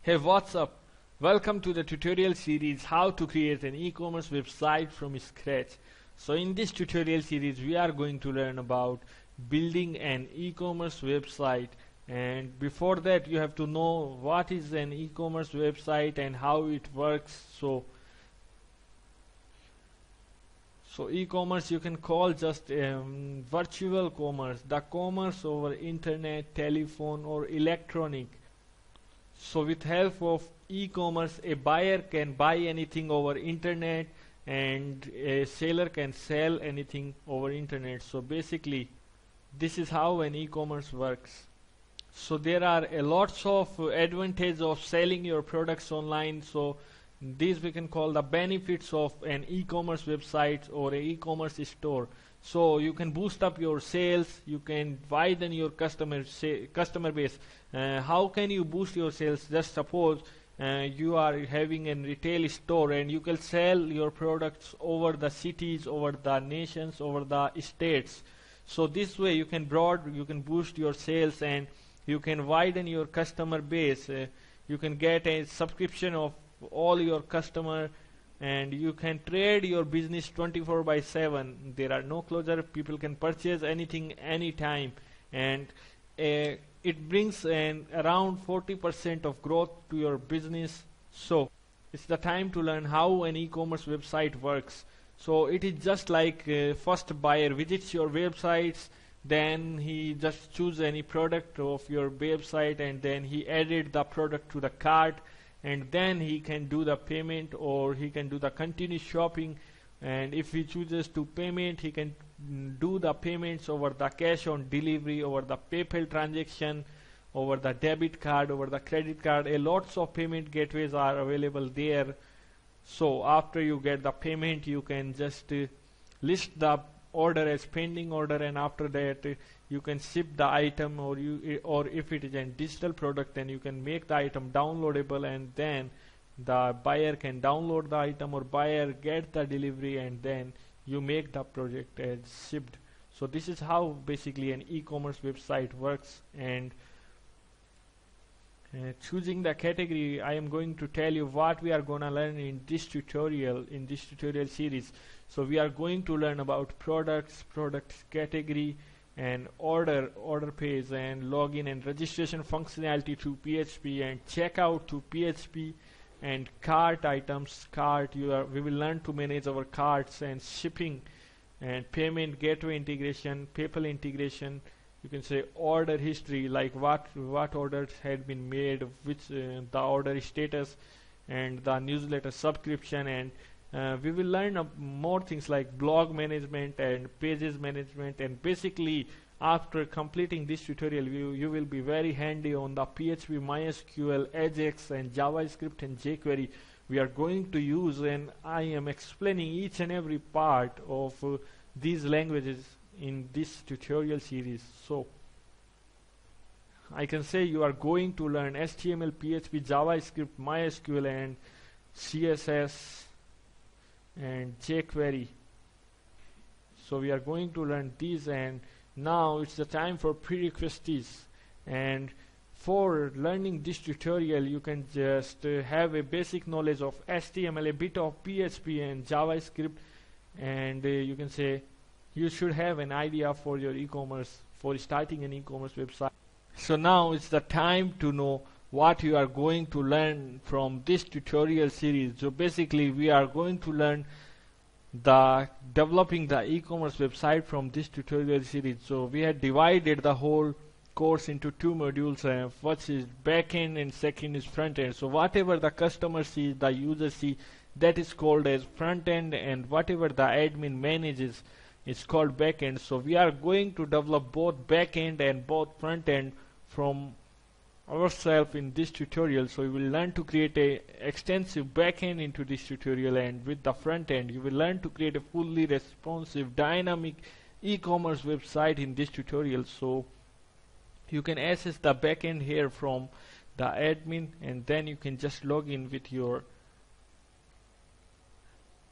Hey, what's up? Welcome to the tutorial series how to create an e-commerce website from scratch. So in this tutorial series we are going to learn about building an e-commerce website, and before that you have to know what is an e-commerce website and how it works. So e-commerce you can call just virtual commerce, the commerce over internet, telephone or electronic. So with help of e-commerce, a buyer can buy anything over internet and a seller can sell anything over internet. So basically this is how an e-commerce works. So there are a lots of advantages of selling your products online. So these we can call the benefits of an e-commerce website or a e-commerce store. So you can boost up your sales, you can widen your customer base. How can you boost your sales? Just suppose you are having a retail store and you can sell your products over the cities, over the nations, over the states. So this way you can boost your sales and you can widen your customer base. You can get a subscription of all your customer, and you can trade your business 24/7. There are no closure. People can purchase anything anytime, and it brings around 40% of growth to your business. So it's the time to learn how an e-commerce website works. So it is just like first buyer visits your websites, then he just choose any product of your website and then he added the product to the cart, and then he can do the payment or he can do the continuous shopping. And if he chooses to payment, he can do the payments over the cash on delivery, over the PayPal transaction, over the debit card, over the credit card. A lots of payment gateways are available there. So after you get the payment, you can just list the order as pending order, and after that you can ship the item, or if it is a digital product, then you can make the item downloadable, and then the buyer can download the item or buyer get the delivery, and then you make the project as shipped. So this is how basically an e-commerce website works. And choosing the category, I am going to tell you what we are going to learn in this tutorial series. So we are going to learn about products category, and order page, and login and registration functionality to PHP, and checkout to PHP, and cart items. We will learn to manage our carts, and shipping, and payment gateway integration, PayPal integration. You can say order history, like what orders had been made, which the order status, and the newsletter subscription. And we will learn more things like blog management and pages management. And basically after completing this tutorial, you will be very handy on the PHP, MySQL, Ajax, and JavaScript and jQuery we are going to use, and I am explaining each and every part of these languages in this tutorial series. So I can say you are going to learn HTML, PHP, JavaScript, MySQL, and CSS and jQuery. So we are going to learn these, and now it's the time for prerequisites. And for learning this tutorial, you can just have a basic knowledge of HTML, a bit of PHP and JavaScript, and you can say you should have an idea for your e-commerce, for starting an e-commerce website. So now it's the time to know what you are going to learn from this tutorial series. So basically we are going to learn the developing the e-commerce website from this tutorial series. So we had divided the whole course into two modules. First is backend and second is front end. So whatever the customer sees, the user sees, that is called as front end, and whatever the admin manages is called backend. So we are going to develop both backend and both front end from ourselves in this tutorial. So you will learn to create a extensive backend into this tutorial, and with the front end you will learn to create a fully responsive dynamic e-commerce website in this tutorial. So you can access the backend here from the admin, and then you can just log in with your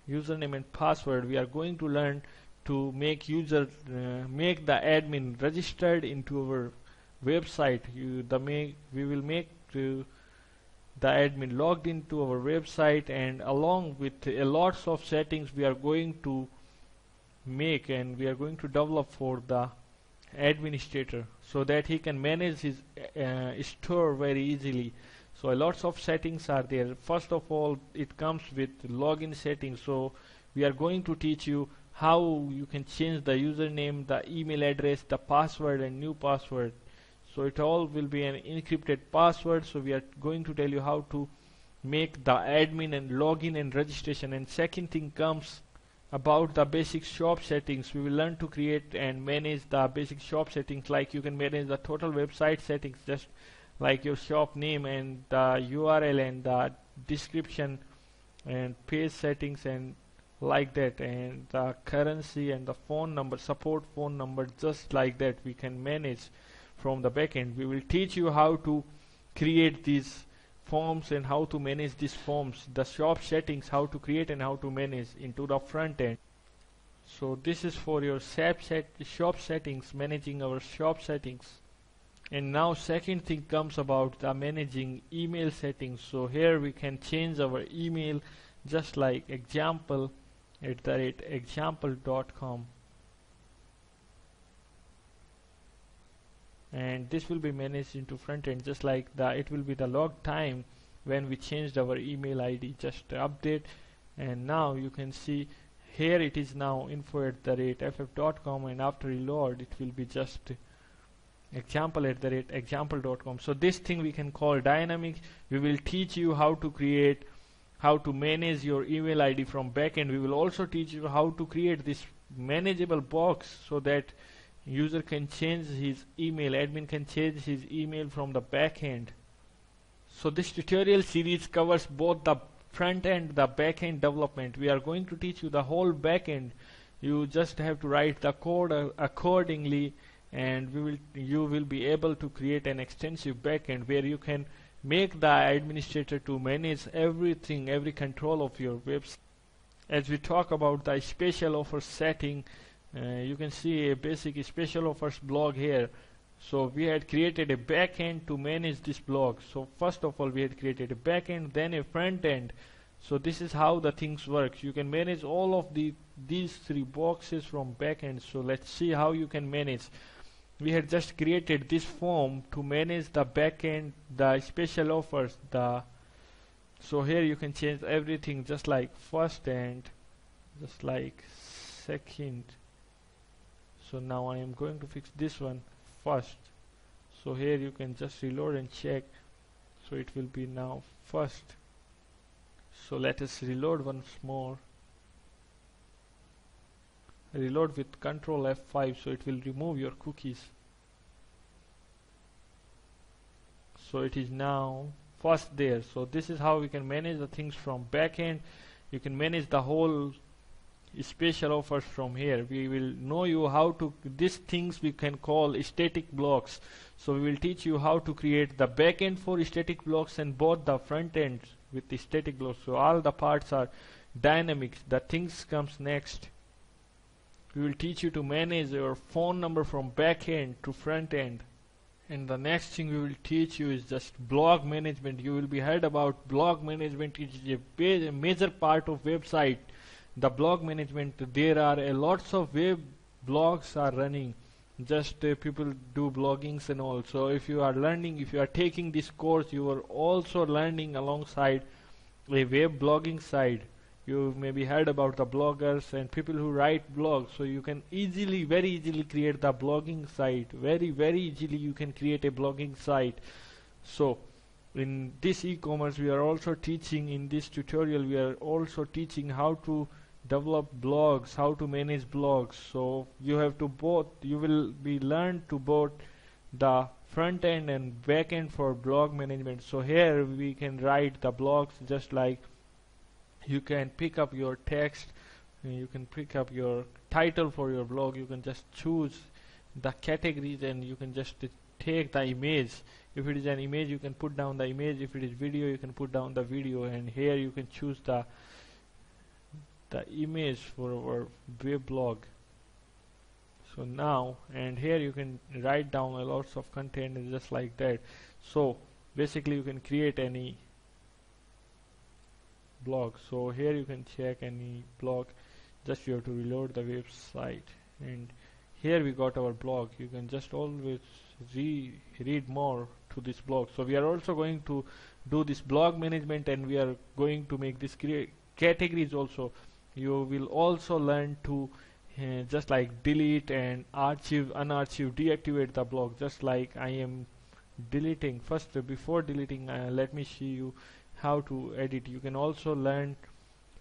username and password. We are going to learn to make the admin registered into our website. We will make the admin logged into our website, and along with a lots of settings we are going to make and we are going to develop for the administrator so that he can manage his store very easily. So lots of settings are there. First of all, it comes with login settings. So we are going to teach you how you can change the username, the email address, the password and new password. So it all will be an encrypted password. So we are going to tell you how to make the admin and login and registration. And second thing comes about the basic shop settings. We will learn to create and manage the basic shop settings, like you can manage the total website settings, just like your shop name and the URL and the description and page settings and like that, and the currency and the phone number, support phone number, just like that we can manage from the backend. We will teach you how to create these forms and how to manage these forms, the shop settings, how to create and how to manage into the front end. So this is for your shop settings, managing our shop settings. And now second thing comes about the managing email settings. So here we can change our email, just like example@example.com, and this will be managed into front end, just like it will be the log time when we changed our email ID, just update. And now you can see here it is now info@ff.com, and after reload it will be just example@example.com. So this thing we can call dynamic. We will teach you how to create, how to manage your email ID from backend. We will also teach you how to create this manageable box so that user can change his email, admin can change his email from the backend. So this tutorial series covers both the front end, the back end development. We are going to teach you the whole back end. You just have to write the code accordingly, and you will be able to create an extensive back end where you can make the administrator to manage everything, every control of your website. As we talk about the special offers setting, you can see a basic special offers blog here. So we had created a backend to manage this blog. So first of all we had created a backend, then a front end. So this is how the things work. You can manage all of these three boxes from backend. So let's see how you can manage. We had just created this form to manage the backend, the special offers. So here you can change everything, just like first and just like second. So now I am going to fix this one first. So here you can just reload and check. So it will be now first. So let us reload once more. Reload with Control F5, so it will remove your cookies. So it is now first there. So this is how we can manage the things from backend. You can manage the whole special offers from here. We will know you how to, these things we can call static blocks. So we will teach you how to create the backend for static blocks and both the front end with the static blocks. So all the parts are dynamic. The things comes next. We will teach you to manage your phone number from backend to front end. And the next thing we will teach you is just blog management. You will be heard about blog management. It is a major part of website. The blog management, there are lots of web blogs are running. Just people do bloggings and all. So if you are learning, if you are taking this course, you are also learning alongside a web blogging side. You maybe heard about the bloggers and people who write blogs. So you can easily, very easily create the blogging site. Very, very easily you can create a blogging site. So in this e-commerce, we are also teaching, in this tutorial, we are also teaching how to develop blogs, how to manage blogs. So you have to you will be learned to both the front end and back end for blog management. So here we can write the blogs, just like you can pick up your text, you can pick up your title for your blog, you can just choose the categories and you can just take the image. If it is an image, you can put down the image. If it is video, you can put down the video, and here you can choose the image for our web blog. So now, and here you can write down a lots of content and just like that. So basically you can create any blog. So here you can check any blog, just you have to reload the website, and here we got our blog. You can just always read more to this blog. So we are also going to do this blog management, and we are going to make this categories also. You will also learn to just like delete and archive, unarchive, deactivate the blog, just like I am deleting. First, before deleting, let me show you how to edit. You can also learn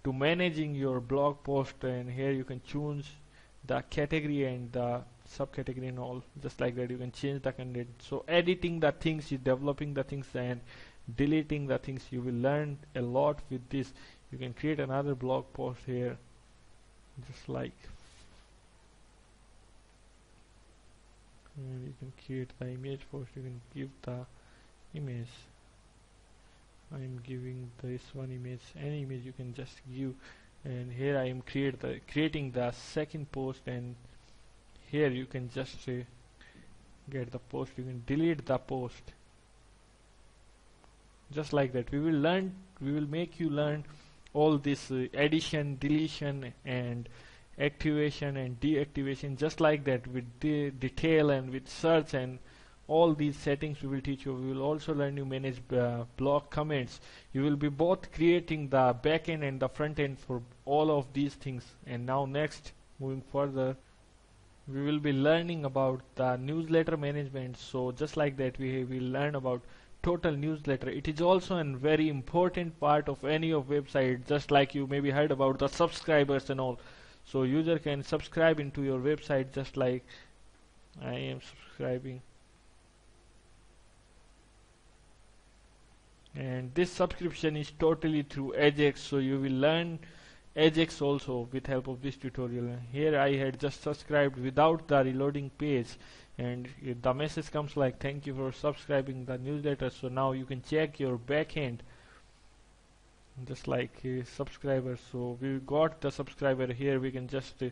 to managing your blog post, and here you can choose the category and the subcategory and all, just like that. You can change the content. So editing the things, developing the things, and deleting the things, you will learn a lot with this. You can create another blog post here, just like, and you can create the image post. You can give the image. I'm giving this one image, any image you can just give, and here I am creating the second post, and here you can just get the post. You can delete the post, just like that. We will make you learn all this addition, deletion, and activation and deactivation, just like that, with detail and with search and all these settings we will teach you. We will also learn to manage blog comments. You will be both creating the back end and the front end for all of these things. And now next, moving further, we will be learning about the newsletter management. So just like that, we will learn about total newsletter. It is also a very important part of any of website, just like you maybe heard about the subscribers and all. So user can subscribe into your website, just like I am subscribing. And this subscription is totally through Ajax, so you will learn Ajax also with help of this tutorial. Here I had just subscribed without the reloading page, and the message comes like, thank you for subscribing the newsletter. So now you can check your backend, just like subscribers. So we got the subscriber. Here we can just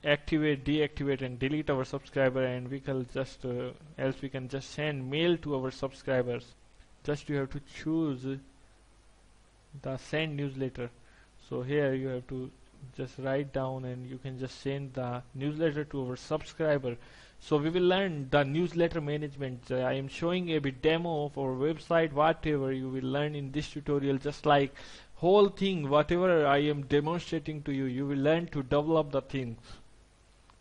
activate, deactivate, and delete our subscriber, and we can just else we can just send mail to our subscribers. Just you have to choose the send newsletter. So here you have to just write down, and you can just send the newsletter to our subscriber. So we will learn the newsletter management. I am showing a bit demo of our website. Whatever you will learn in this tutorial, just like whole thing, whatever I am demonstrating to you, you will learn to develop the things.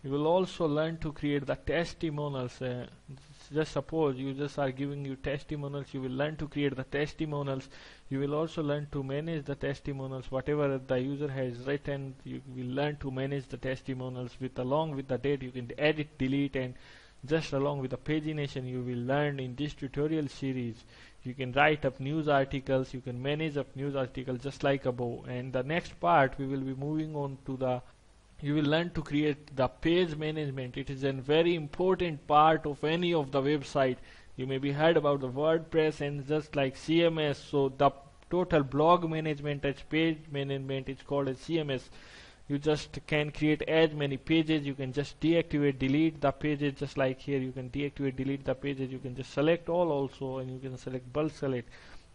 You will also learn to create the testimonials. Just suppose users are giving you testimonials, you will learn to create the testimonials. You will also learn to manage the testimonials. Whatever the user has written, you will learn to manage the testimonials along with the date. You can edit, delete, and just along with the pagination you will learn in this tutorial series. You can write up news articles, you can manage up news articles, just like above. And the next part we will be moving on to the, you will learn to create the page management. It is a very important part of any of the website. You may be heard about the WordPress and just like CMS. So the total blog management as page management is called as CMS. You just can create as many pages. You can just deactivate, delete the pages, just like here. You can deactivate, delete the pages. You can just select all also, and you can select bulk select.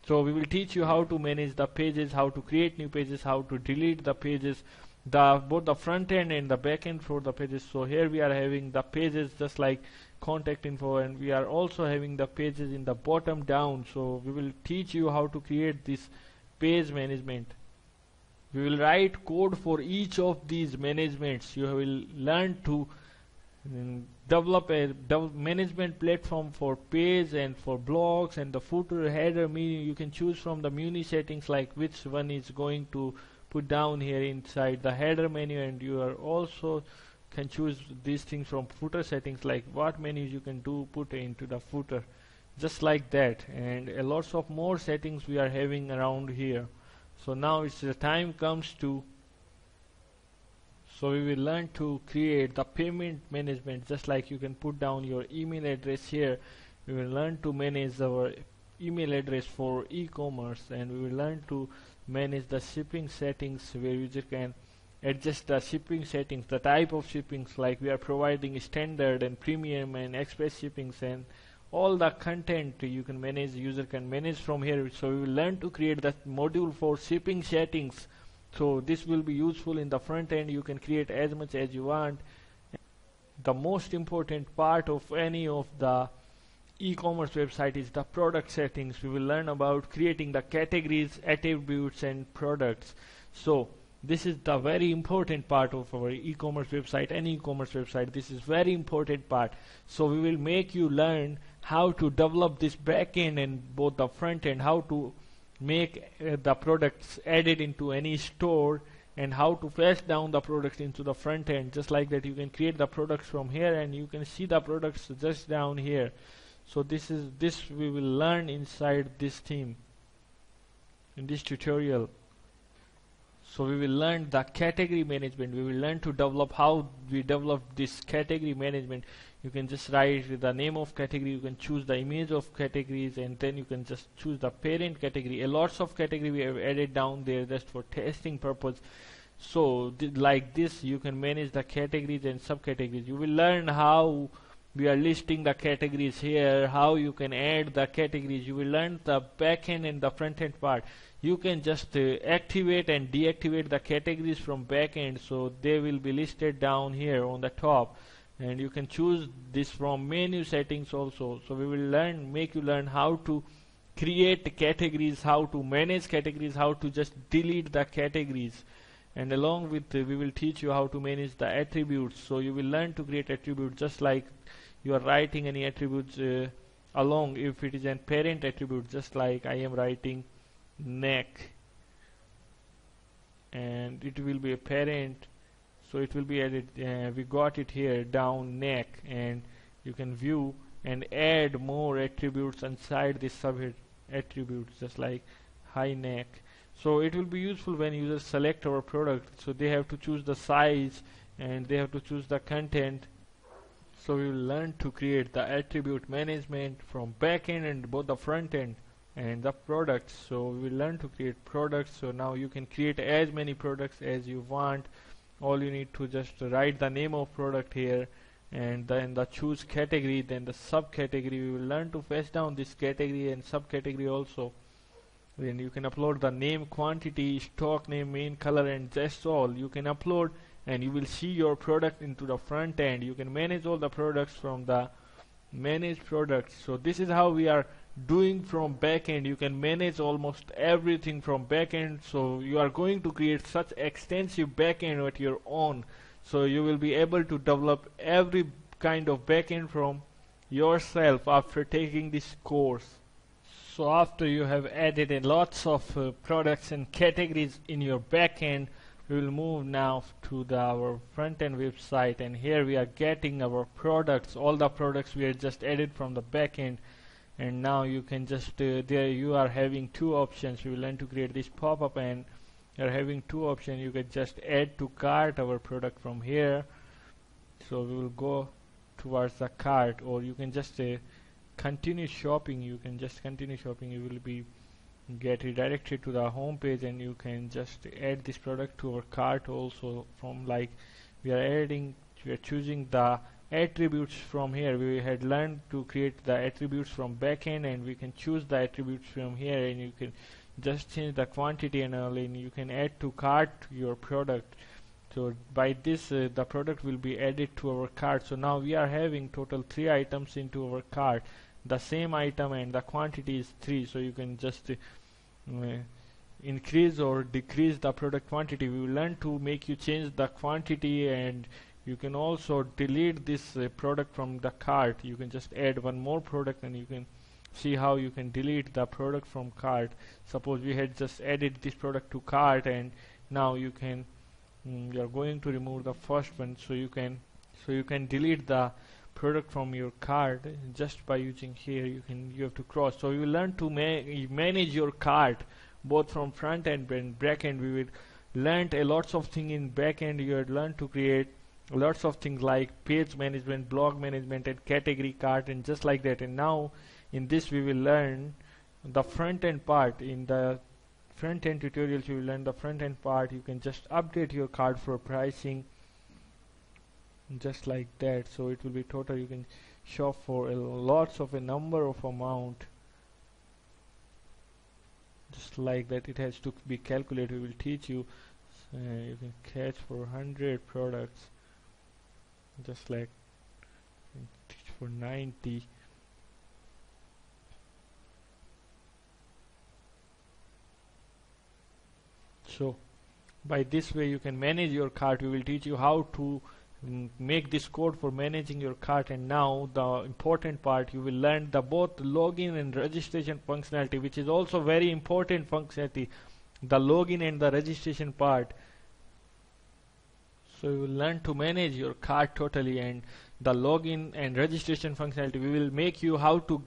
So we will teach you how to manage the pages, how to create new pages, how to delete the pages, both the front end and the back end for the pages. So here we are having the pages just like contact info, and we are also having the pages in the bottom down. So we will teach you how to create this page management. We will write code for each of these managements. You will learn to develop a management platform for page and for blogs and the footer, header, menu. You can choose from the menu settings like which one is going to put down here inside the header menu, and you are also can choose these things from footer settings, like what menus you can put into the footer, just like that. And lots of more settings we are having around here. So now it's the time comes to, so we will learn to create the payment management, just like you can put down your email address here. We will learn to manage our email address for e-commerce, and we will learn to manage the shipping settings, where user can adjust the shipping settings, the type of shippings, like we are providing standard and premium and express shippings and all the content you can manage, user can manage from here. So we will learn to create that module for shipping settings. So this will be useful in the front end. You can create as much as you want. The most important part of any of the e-commerce website is the product settings. We will learn about creating the categories, attributes and products. So this is the very important part of our e-commerce website, any e-commerce website. This is very important part. So we will make you learn how to develop this backend and both the front end, how to make the products added into any store, and how to fetch down the products into the front end. Just like that, you can create the products from here and you can see the products just down here. So this we will learn inside this theme in this tutorial. So we will learn the category management. We will learn to develop how we develop this category management. You can just write the name of category, you can choose the image of categories, and then you can just choose the parent category. A lots of category we have added down there just for testing purpose. So like this you can manage the categories and subcategories. You will learn how we are listing the categories here, how you can add the categories. You will learn the back end and the front end part. You can just activate and deactivate the categories from back end, so they will be listed down here on the top, and you can choose this from menu settings also. So we will make you learn how to create categories, how to manage categories, how to just delete the categories, and along with we will teach you how to manage the attributes. So you will learn to create attributes just like you are writing any attributes along. If it is a parent attribute, just like I am writing neck, and it will be a parent, so it will be added. We got it here down neck, and you can view and add more attributes inside this sub attributes, just like high neck. So it will be useful when users select our product. So they have to choose the size and they have to choose the content. So we will learn to create the attribute management from back end and both the front end and the products. So we will learn to create products. So now you can create as many products as you want. All you need to just write the name of product here, and then the choose category, then the subcategory. We will learn to fetch down this category and subcategory also. Then you can upload the name, quantity, stock name, main color, and that's all you can upload, and you will see your product into the front end. You can manage all the products from the manage products. So this is how we are doing from backend. You can manage almost everything from backend. So you are going to create such extensive backend at your own. So you will be able to develop every kind of backend from yourself after taking this course. So after you have added a lots of products and categories in your backend, we will move now to our front-end website, and here we are getting our products, all the products we have just added from the backend. And now you can just there you are having two options. We will learn to create this pop-up, and you are having two options. You can just add to cart our product from here. So we will go towards the cart, or you can just continue shopping. You can just continue shopping. You will be get redirected to the home page, and you can just add this product to our cart also. From like we are choosing the attributes from here. We had learned to create the attributes from backend, and we can choose the attributes from here, and you can just change the quantity and all, and you can add to cart your product. So by this the product will be added to our cart. So now we are having total 3 items into our cart, the same item, and the quantity is 3. So you can just increase or decrease the product quantity. We will learn to make you change the quantity, and you can also delete this product from the cart. You can just add one more product, and you can see how you can delete the product from cart. Suppose we had just added this product to cart, and now you can you are going to remove the first one. So you can delete the product from your cart just by using here. You have to cross. So you will learn to manage your cart both from front end and back end. We will learn a lots of things in back end. You have learned to create lots of things like page management, blog management, and category cart, and just like that. And now in this we will learn the front end part. In the front end tutorials you will learn the front end part. You can just update your cart for pricing just like that. So it will be total. You can shop for lots of a number of amount, just like that. It has to be calculated. We will teach you. You can catch for 100 products, just like teach for 90. So by this way you can manage your cart. We will teach you how to make this code for managing your cart. And now the important part, you will learn the both login and registration functionality, which is also very important functionality, the login and the registration part. So you will learn to manage your cart totally, and the login and registration functionality. We will make you how to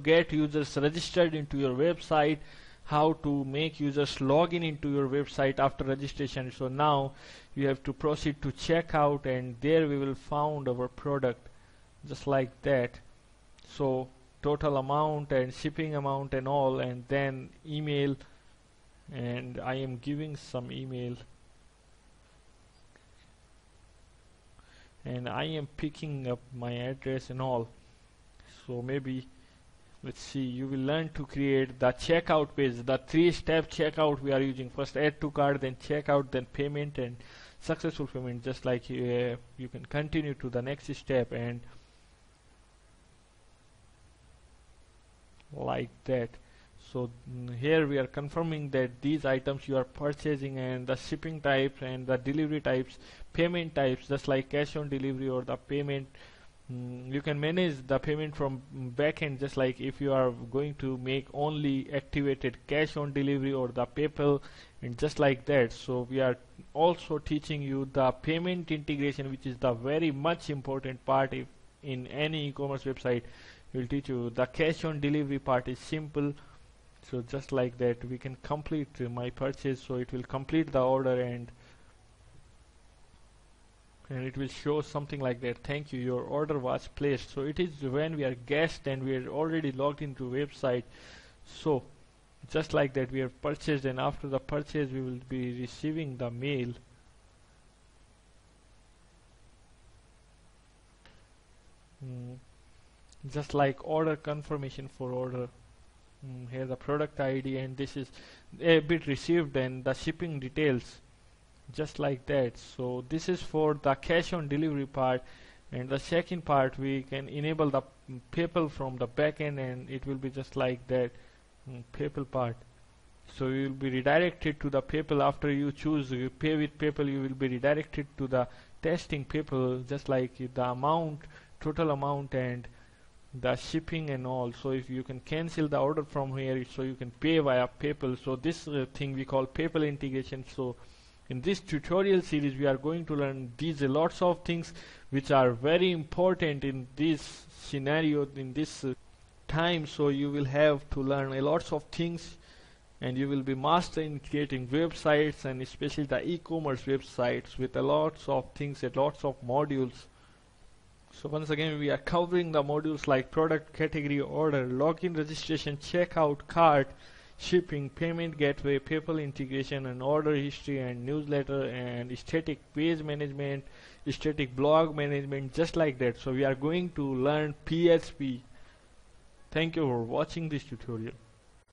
get users registered into your website, how to make users log into your website after registration. So now you have to proceed to checkout, and there we will found our product, just like that. So total amount and shipping amount and all, and then email, and I am giving some email, and I am picking up my address and all. So maybe let's see, you will learn to create the checkout page, the 3-step checkout we are using. First add to cart, then checkout, then payment and successful payment. Just like you can continue to the next step, and like that. So here we are confirming that these items you are purchasing, and the shipping types and the delivery types, payment types, just like cash on delivery or the payment. You can manage the payment from backend, just like if you are going to make only activated cash on delivery or the PayPal, and just like that. So we are also teaching you the payment integration, which is the very much important part. If in any e-commerce website, we will teach you the cash on delivery part is simple. So just like that, we can complete my purchase. So it will complete the order, and it will show something like that. Thank you, your order was placed. So it is when we are guest and we are already logged into website. So just like that, we have purchased, and after the purchase we will be receiving the mail. Just like order confirmation for order. Here the product ID, and this is a bit received, and the shipping details, just like that. So this is for the cash on delivery part, and the second part we can enable the PayPal from the backend, and it will be just like that, PayPal part. So you will be redirected to the PayPal. After you choose pay with PayPal, you will be redirected to the testing PayPal, just like the amount, total amount, and the shipping and all. So if you can cancel the order from here, so you can pay via PayPal. So this thing we call PayPal integration. So in this tutorial series we are going to learn these lots of things which are very important in this scenario, in this time. So you will have to learn a lots of things, and you will be master in creating websites, and especially the e-commerce websites with a lots of things and lots of modules. So once again, we are covering the modules like product, category, order, login, registration, checkout, cart, shipping, payment gateway, PayPal integration, and order history, and newsletter, and static page management, static blog management, just like that. So we are going to learn PHP. Thank you for watching this tutorial.